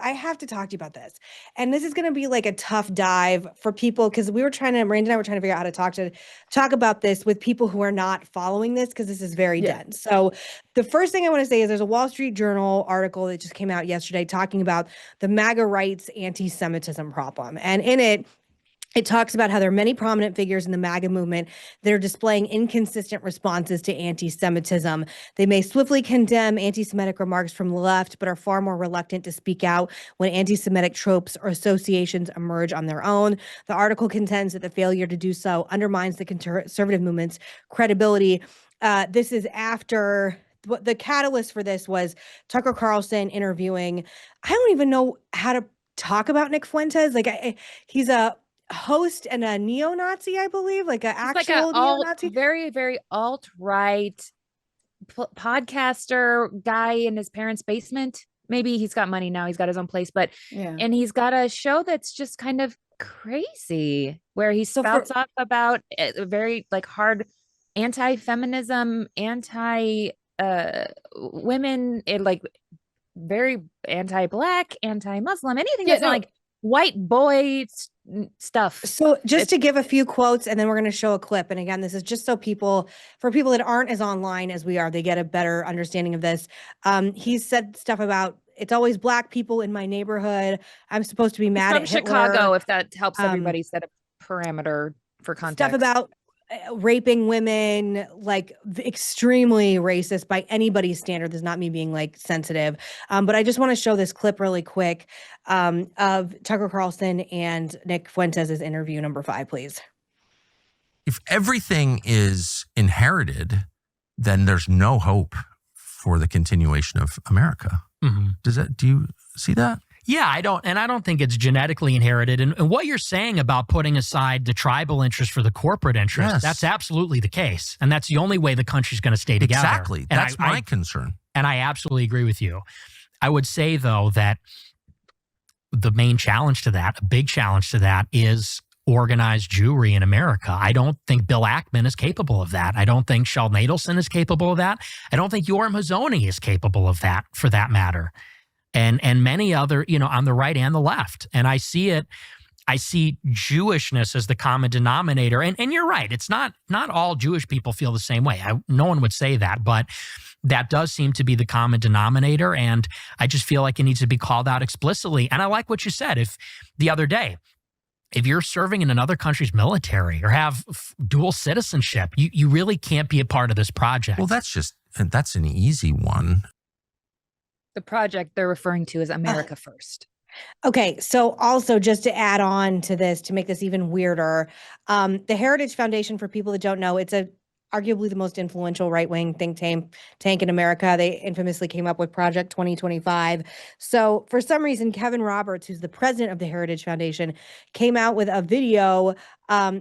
I have to talk to you about this. And this is going to be like a tough dive for people because Miranda and I were trying to figure out how to talk about this with people who are not following this because this is very dense. So the first thing I want to say is there's a Wall Street Journal article that just came out yesterday talking about the MAGA rights anti-Semitism problem. And in it talks about how there are many prominent figures in the MAGA movement that are displaying inconsistent responses to anti-Semitism. They may swiftly condemn anti-Semitic remarks from the left, but are far more reluctant to speak out when anti-Semitic tropes or associations emerge on their own. The article contends that the failure to do so undermines the conservative movement's credibility. This is after the catalyst for this was Tucker Carlson interviewing. I don't even know how to talk about Nick Fuentes. He's a host and a neo-Nazi, I believe, like an actual neo-Nazi. Very, very alt-right podcaster guy in his parents' basement. Maybe he's got money now. He's got his own place, and he's got a show that's just kind of crazy where he spouts off about very like hard anti-feminism, anti-women, like very anti-black, anti-Muslim, anything that's not like white boy stuff. So just to give a few quotes and then we're going to show a clip. And again, this is just so for people that aren't as online as we are, they get a better understanding of this. He's said stuff about, it's always black people in my neighborhood. I'm supposed to be mad at Hitler. Chicago, if that helps everybody set a parameter for context. Stuff about raping women, like extremely racist by anybody's standard. This is not me being like sensitive. But I just want to show this clip really quick of Tucker Carlson and Nick Fuentes' interview number 5, please. If everything is inherited, then there's no hope for the continuation of America. Mm-hmm. Do you see that? Yeah, I don't think it's genetically inherited. And what you're saying about putting aside the tribal interest for the corporate interest, that's absolutely the case. And that's the only way the country's going to stay together. Exactly. And that's my concern. And I absolutely agree with you. I would say, though, that the main challenge to that, a big challenge to that, is organized Jewry in America. I don't think Bill Ackman is capable of that. I don't think Sheldon Adelson is capable of that. I don't think Yoram Hazony is capable of that, for that matter. And many other, on the right and the left. And I see Jewishness as the common denominator. And you're right. It's not all Jewish people feel the same way. No one would say that, but that does seem to be the common denominator. And I just feel like it needs to be called out explicitly. And I like what you said the other day. If you're serving in another country's military or have dual citizenship, you really can't be a part of this project. Well, that's an easy one. The project they're referring to is America First. Okay, so also just to add on to this, to make this even weirder, the Heritage Foundation, for people that don't know, it's arguably the most influential right-wing think tank in America. They infamously came up with Project 2025. So for some reason, Kevin Roberts, who's the president of the Heritage Foundation, came out with a video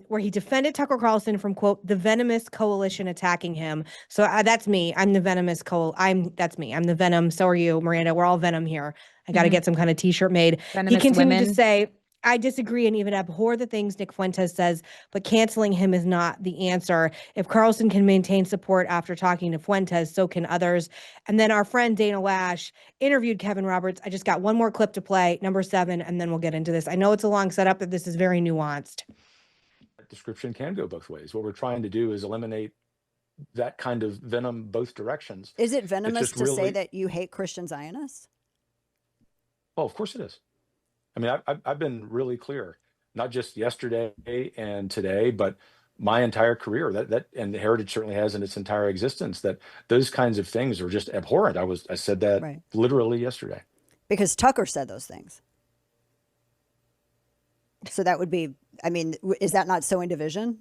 where he defended Tucker Carlson from, quote, the venomous coalition attacking him. So that's me. I'm the venomous that's me. I'm the venom. So are you, Miranda. We're all venom here. I got to get some kind of t-shirt made. Venomous he continued women. to say, I disagree and even abhor the things Nick Fuentes says, but canceling him is not the answer. If Carlson can maintain support after talking to Fuentes, so can others. And then our friend Dana Loesch interviewed Kevin Roberts. I just got one more clip to play, number 7, and then we'll get into this. I know it's a long setup, but this is very nuanced. Description can go both ways. What we're trying to do is eliminate that kind of venom both directions. Is it venomous to say that you hate Christian Zionists? Oh, of course it is. I mean, I've been really clear, not just yesterday and today, but my entire career and Heritage certainly has in its entire existence, that those kinds of things are just abhorrent. I said that literally yesterday. Because Tucker said those things. So that would be, I mean, is that not sowing division?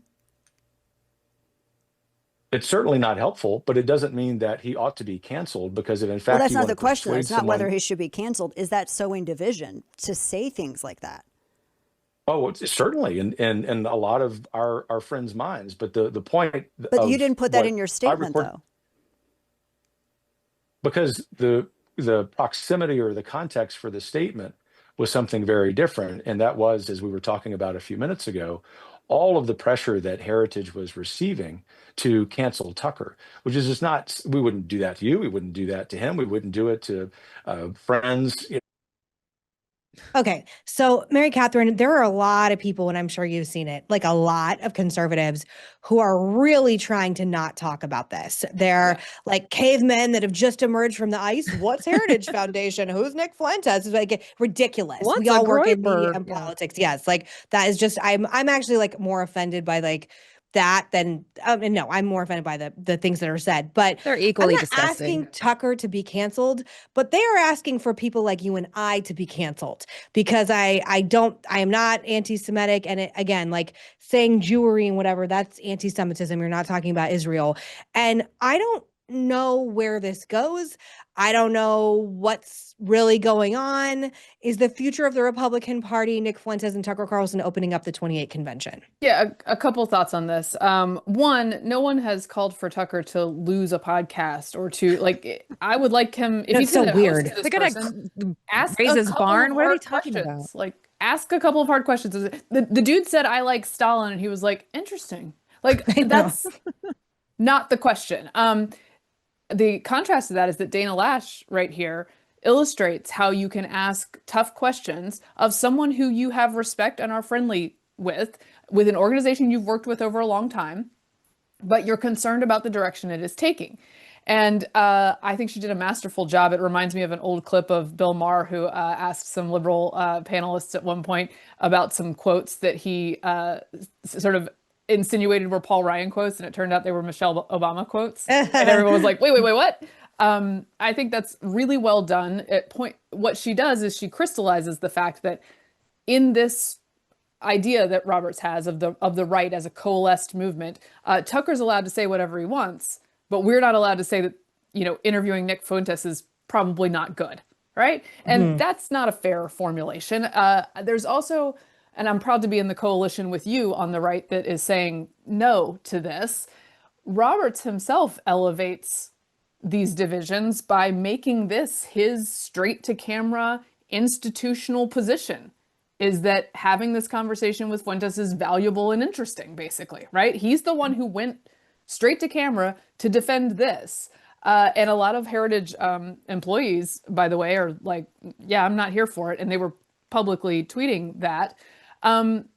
It's certainly not helpful, but it doesn't mean that he ought to be canceled, because if in fact, well, that's not the question. It's not whether he should be canceled. Is that sowing division to say things like that? Oh, it's certainly in a lot of our friends' minds. But the point. But you didn't put that in your statement, though. Because the proximity or the context for the statement was something very different, and that was, as we were talking about a few minutes ago, all of the pressure that Heritage was receiving to cancel Tucker, which is just not, we wouldn't do that to you. We wouldn't do that to him. We wouldn't do it to friends. Okay, so Mary Catherine, there are a lot of people, and I'm sure you've seen it, like a lot of conservatives who are really trying to not talk about this. They're like cavemen that have just emerged from the ice. What's Heritage Foundation? Who's Nick Fuentes? It's like ridiculous. What's We all a work in media groyper? and politics. Yes, like that is just I'm actually like more offended by like that than no, I'm more offended by the things that are said. But They're I'm equally not disgusting. asking Tucker to be canceled, but they are asking for people like you and I to be canceled because I am not anti-Semitic. And again, like saying Jewry and whatever, that's anti-Semitism. You're not talking about Israel. And I don't know where this goes. I don't know what's really going on. Is the future of the Republican Party, Nick Fuentes and Tucker Carlson opening up the 28 convention? Yeah, a couple thoughts on this. One, no one has called for Tucker to lose a podcast or to like. I would like him if he's so gonna weird. host this They're person, gonna ask raise a his couple barn. of What are hard they talking questions. about? Like, ask a couple of hard questions. The dude said, "I like Stalin," and he was like, "Interesting." Like that's not the question. The contrast to that is that Dana Loesch right here illustrates how you can ask tough questions of someone who you have respect and are friendly with an organization you've worked with over a long time, but you're concerned about the direction it is taking. And I think she did a masterful job. It reminds me of an old clip of Bill Maher, who asked some liberal panelists at one point about some quotes that he sort of insinuated were Paul Ryan quotes, and it turned out they were Michelle Obama quotes. And everyone was like, wait, what? I think that's really well done. What she does is she crystallizes the fact that in this idea that Roberts has of the right as a coalesced movement, Tucker's allowed to say whatever he wants, but we're not allowed to say that, interviewing Nick Fuentes is probably not good, right? And that's not a fair formulation. There's also, and I'm proud to be in the coalition with you on the right that is saying no to this, Roberts himself elevates these divisions by making this his straight to camera institutional position, is that having this conversation with Fuentes is valuable and interesting, basically, right? He's the one who went straight to camera to defend this. And a lot of Heritage employees, by the way, are like, yeah, I'm not here for it. And they were publicly tweeting that.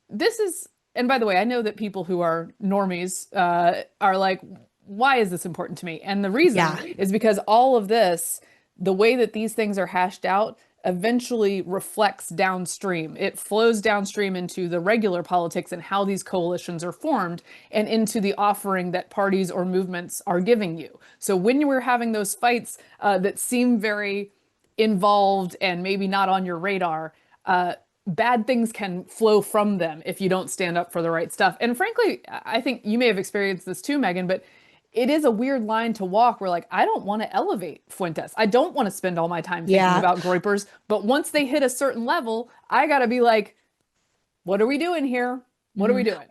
This is, and by the way, I know that people who are normies are like, why is this important to me? And the reason is because all of this, the way that these things are hashed out, eventually reflects downstream. It flows downstream into the regular politics and how these coalitions are formed and into the offering that parties or movements are giving you. So when we're having those fights that seem very involved and maybe not on your radar, bad things can flow from them if you don't stand up for the right stuff. And frankly, I think you may have experienced this too, Megan, but it is a weird line to walk where, like, I don't want to elevate Fuentes. I don't want to spend all my time thinking about groypers. But once they hit a certain level, I got to be like, what are we doing here? What are we doing?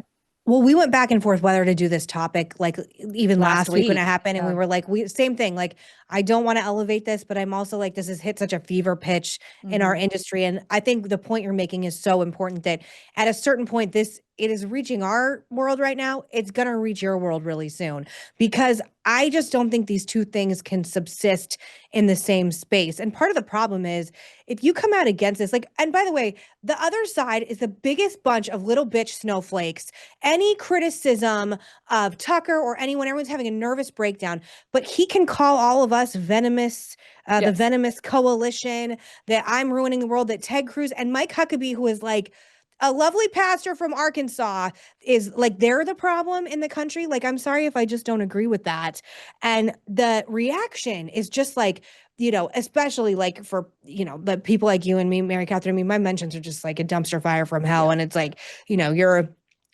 Well, we went back and forth whether to do this topic, like even last week when it happened. And we were like, same thing. Like, I don't want to elevate this, but I'm also like, this has hit such a fever pitch in our industry. And I think the point you're making is so important that at a certain point, it is reaching our world right now. It's going to reach your world really soon, because I just don't think these two things can subsist in the same space. And part of the problem is if you come out against this, like, and by the way, the other side is the biggest bunch of little bitch snowflakes. Any criticism of Tucker or anyone, everyone's having a nervous breakdown, but he can call all of us venomous, the venomous coalition, that I'm ruining the world, that Ted Cruz and Mike Huckabee, who is like a lovely pastor from Arkansas, is like, they're the problem in the country. Like, I'm sorry if I just don't agree with that. And the reaction is just like, especially like for, the people like you and me, Mary Catherine, I mean, my mentions are just like a dumpster fire from hell. And it's like, you're a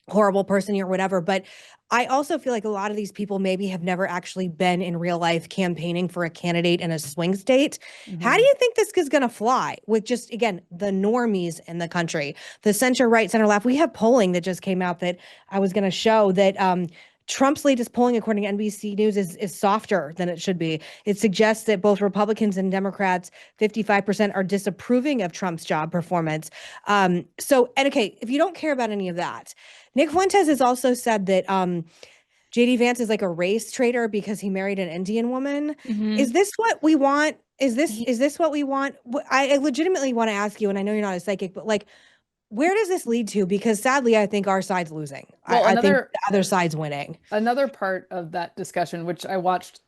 horrible person or whatever. But I also feel like a lot of these people maybe have never actually been in real life campaigning for a candidate in a swing state. How do you think this is going to fly with just, again, the normies in the country, the center right, center left? We have polling that just came out that I was going to show that Trump's latest polling, according to NBC News, is softer than it should be. It suggests that both Republicans and Democrats, 55%, are disapproving of Trump's job performance. Okay, if you don't care about any of that, Nick Fuentes has also said that J.D. Vance is like a race traitor because he married an Indian woman. Is this what we want Is this what we want? I legitimately want to ask you, and I know you're not a psychic, but like, where does this lead to? Because sadly, I think our side's losing. Well, I think the other side's winning. Another part of that discussion, which I watched,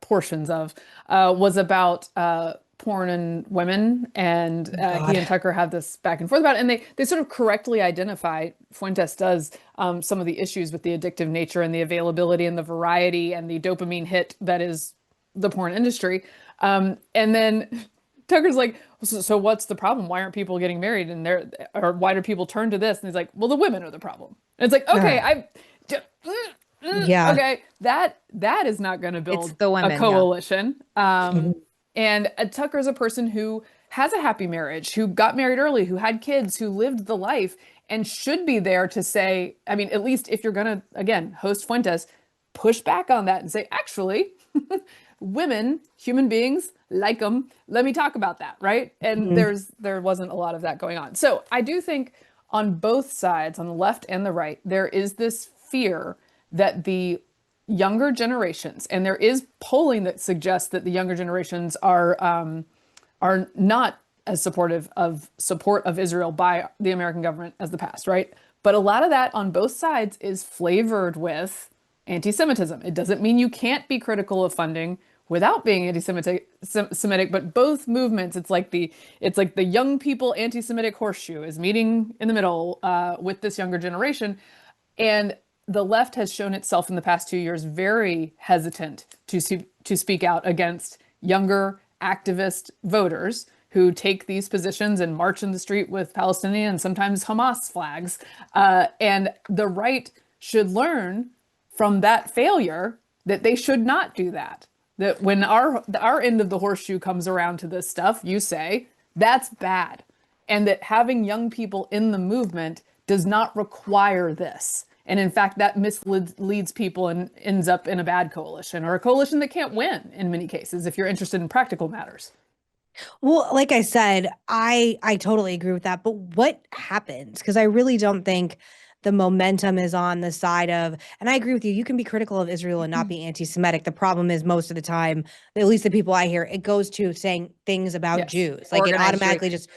portions of, was about porn and women, and he and Tucker had this back and forth about it, and they sort of correctly identify, Fuentes does, some of the issues with the addictive nature and the availability and the variety and the dopamine hit that is the porn industry. And then Tucker's like, so what's the problem? Why aren't people getting married? Or why do people turn to this? And he's like, well, the women are the problem. And it's like, okay, yeah, okay, that is not going to build the women, a coalition. And Tucker's a person who has a happy marriage, who got married early, who had kids, who lived the life, and should be there to say, I mean, at least if you're going to, again, host Fuentes, push back on that and say, actually, women, human beings, like them. Let me talk about that, right? And there wasn't a lot of that going on. So I do think on both sides, on the left and the right, there is this fear that the younger generations, and there is polling that suggests that the younger generations are not as supportive of support of Israel by the American government as the past, right? But a lot of that on both sides is flavored with anti-Semitism. It doesn't mean you can't be critical of funding without being anti-Semitic, but both movements, it's like the young people anti-Semitic horseshoe is meeting in the middle with this younger generation. And the left has shown itself in the past 2 years very hesitant to speak out against younger activist voters who take these positions and march in the street with Palestinian and sometimes Hamas flags. And the right should learn from that failure that they should not do that. That when our end of the horseshoe comes around to this stuff, you say, that's bad. And that having young people in the movement does not require this. And in fact, that misleads people and ends up in a bad coalition, or a coalition that can't win in many cases, if you're interested in practical matters. Well, like I said, I totally agree with that. But what happens? Because I really don't think the momentum is on the side of, and I agree with you, you can be critical of Israel and not be anti-Semitic. The problem is most of the time, at least the people I hear, it goes to saying things about Jews. Like it automatically just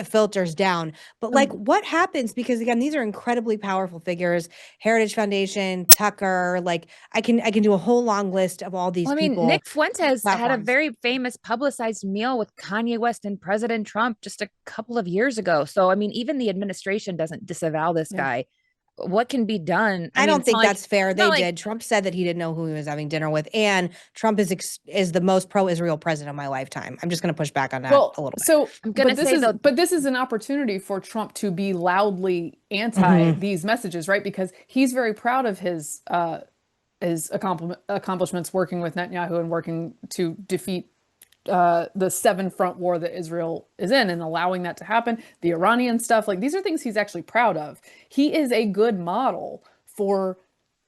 filters down. But like what happens? Because again, these are incredibly powerful figures. Heritage Foundation, Tucker, like I can do a whole long list of all these people. Nick Fuentes had a very famous publicized meal with Kanye West and President Trump just a couple of years ago. So I mean, even the administration doesn't disavow this guy. What can be done? I don't think that's fair. They did. Trump said that he didn't know who he was having dinner with, and Trump is the most pro-Israel president of my lifetime. I'm just going to push back on that a little bit. So I'm going to say though, but this is an opportunity for Trump to be loudly anti these messages, right? Because he's very proud of his accomplishments working with Netanyahu and working to defeat the 7-front war that Israel is in and allowing that to happen, the Iranian stuff, like these are things he's actually proud of. He is a good model for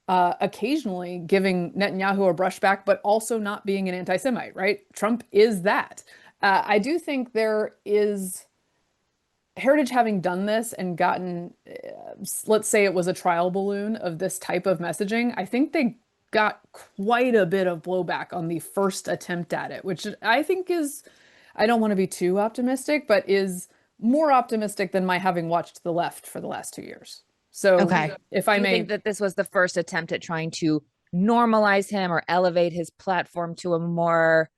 occasionally giving Netanyahu a brushback, but also not being an anti-Semite, right? Trump is that. I do think there is Heritage having done this and gotten, let's say it was a trial balloon of this type of messaging. I think they got quite a bit of blowback on the first attempt at it, which I think is, I don't want to be too optimistic, but is more optimistic than my having watched the left for the last 2 years. So if I may think that this was the first attempt at trying to normalize him or elevate his platform to a more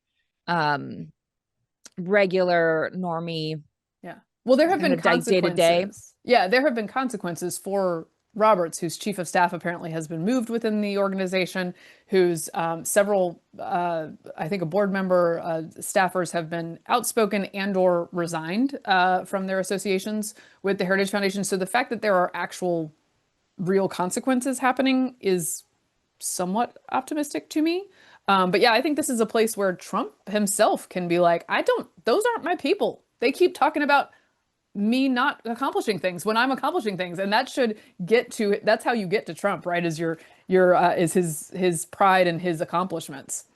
regular normie. Yeah. Well, there have been consequences. Day-to-day. Yeah, there have been consequences for Roberts, whose chief of staff apparently has been moved within the organization, whose several, I think a board member, staffers have been outspoken and or resigned from their associations with the Heritage Foundation. So the fact that there are actual real consequences happening is somewhat optimistic to me. But yeah, I think this is a place where Trump himself can be like, those aren't my people. They keep talking about me not accomplishing things when I'm accomplishing things. And that should get to, that's how you get to Trump, right? Is is his pride and his accomplishments.